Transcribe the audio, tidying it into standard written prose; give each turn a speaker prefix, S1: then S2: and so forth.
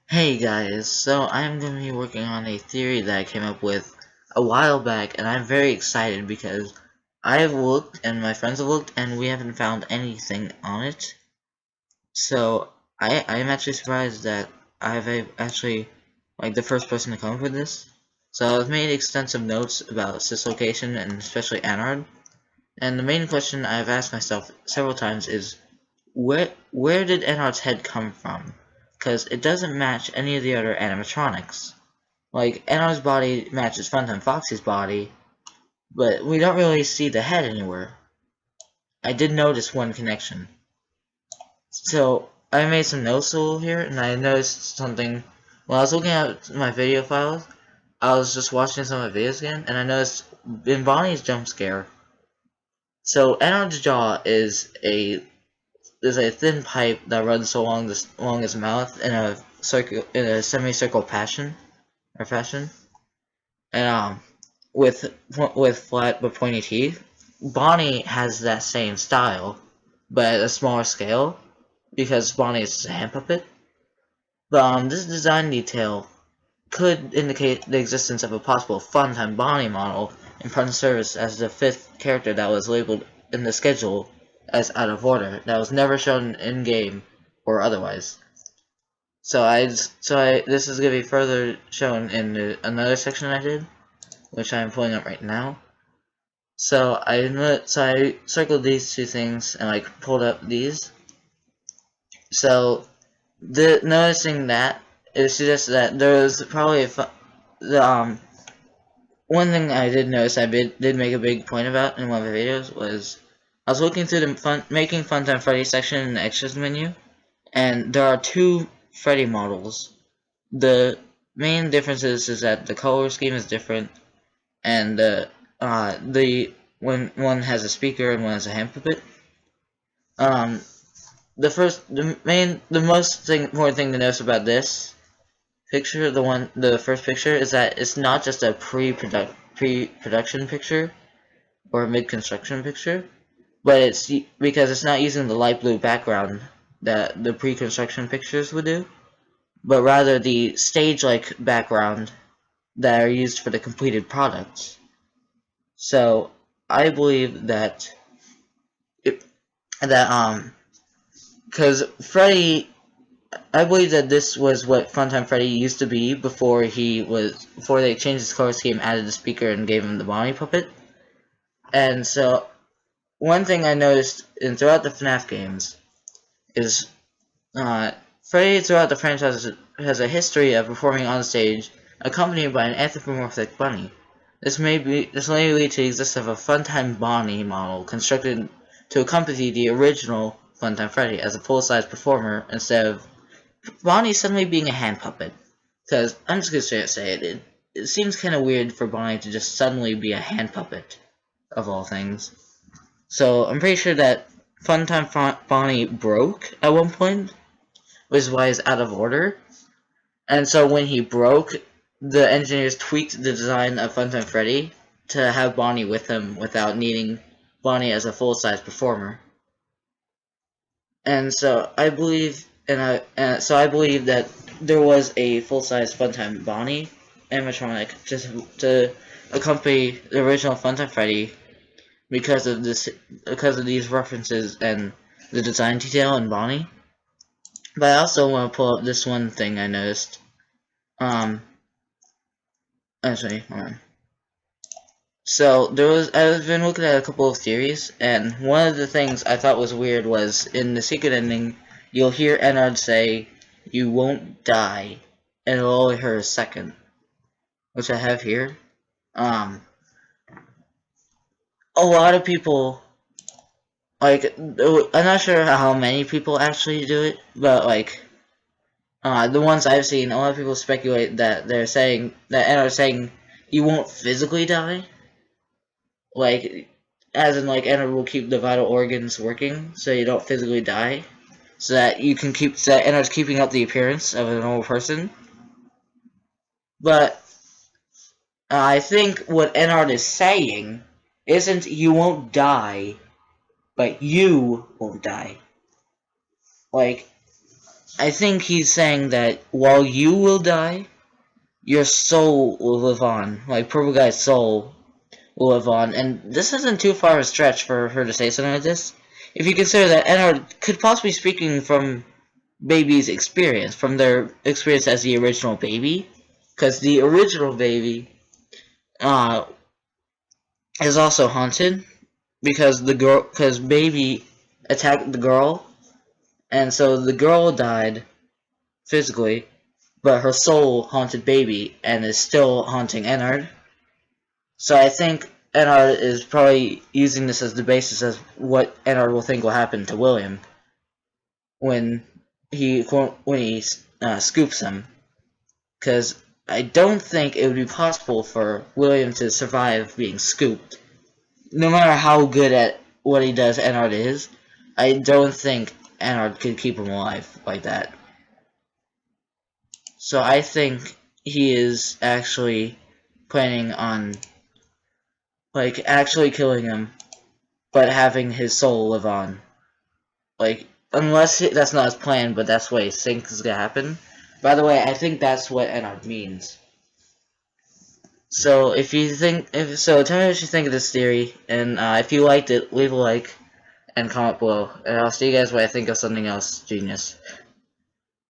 S1: Hey guys, so I'm going to be working on a theory that I came up with a while back, and I'm very excited because I have looked and my friends have looked and we haven't found anything on it. So I am actually surprised that actually like the first person to come up with this. So I've made extensive notes about cislocation and especially Anard, and the main question I've asked myself several times is where did Anard's head come from? Because it doesn't match any of the other animatronics. Like, Anard's body matches Funtime Foxy's body, but we don't really see the head anywhere. I did notice one connection. So, I made some notes here, and I noticed something. While I was looking at my video files, I was just watching some of my videos again, and I noticed in Bonnie's jump scare, so Anard's jaw is a thin pipe that runs along his mouth in a semicircle fashion, and with flat but pointy teeth. Bonnie has that same style, but at a smaller scale because Bonnie is a hand puppet. But this design detail could indicate the existence of a possible Funtime Bonnie model in front service as the fifth character that was labeled in the schedule as out of order, that was never shown in game or otherwise. This is gonna be further shown in another section I did, which I am pulling up right now. I circled these two things and like pulled up these. So noticing that, it suggests that there was probably one thing I did notice did make a big point about in one of the videos was I was looking through the making Funtime Freddy section in the extras menu, and there are two Freddy models. The main difference is that the color scheme is different, and when one has a speaker and one has a hand puppet. Um, the most important thing to notice about this picture, the first picture, is that it's not just a pre-production picture or mid-construction picture, but it's because it's not using the light blue background that the pre-construction pictures would do, but rather the stage-like background that are used for the completed products. So I believe that because I believe that this was what Funtime Freddy used to be before they changed his color scheme, added the speaker, and gave him the Bonnie puppet. And so one thing I noticed throughout the FNAF games is Freddy throughout the franchise has a history of performing on stage accompanied by an anthropomorphic bunny. This may lead to the existence of a Funtime Bonnie model constructed to accompany the original Funtime Freddy as a full-size performer instead of Bonnie suddenly being a hand puppet. Because I'm just gonna say it seems kind of weird for Bonnie to just suddenly be a hand puppet, of all things. So I'm pretty sure that Funtime Bonnie broke at one point, which is why he's out of order. And so when he broke, the engineers tweaked the design of Funtime Freddy to have Bonnie with him without needing Bonnie as a full-size performer. And so I believe, I believe that there was a full-size Funtime Bonnie animatronic to accompany the original Funtime Freddy because of these references and the design detail in Bonnie. But I also want to pull up this one thing I noticed. Actually, hold on. So I've been looking at a couple of theories, and one of the things I thought was weird was in the secret ending, you'll hear Ennard say, "You won't die," and it'll only hurt a second, which I have here. A lot of people, like, I'm not sure how many people actually do it, but like, the ones I've seen, a lot of people speculate that they're saying that Ennard's saying you won't physically die. Like, as in, like, Ennard will keep the vital organs working, so you don't physically die, so that Ennard's keeping up the appearance of a normal person. But I think what Ennard is saying isn't you won't die, but you won't die. Like, I think he's saying that while you will die, your soul will live on. Like, Purple Guy's soul will live on. And this isn't too far a stretch for her to say something like this. If you consider that Ennard could possibly be speaking from baby's experience, from their experience as the original baby. Because the original baby is also haunted. Because baby attacked the girl. And so the girl died physically, but her soul haunted baby and is still haunting Ennard. So I think Ennard is probably using this as the basis of what Ennard will think will happen to William when he scoops him. Because I don't think it would be possible for William to survive being scooped. No matter how good at what he does Ennard is, I don't think Ennard could keep him alive like that. So I think he is actually planning on, like, actually killing him, but having his soul live on. Like, unless that's not his plan, but that's what he thinks is gonna happen. By the way, I think that's what Ennard means. So tell me what you think of this theory, and if you liked it, leave a like and comment below. And I'll see you guys when I think of something else genius.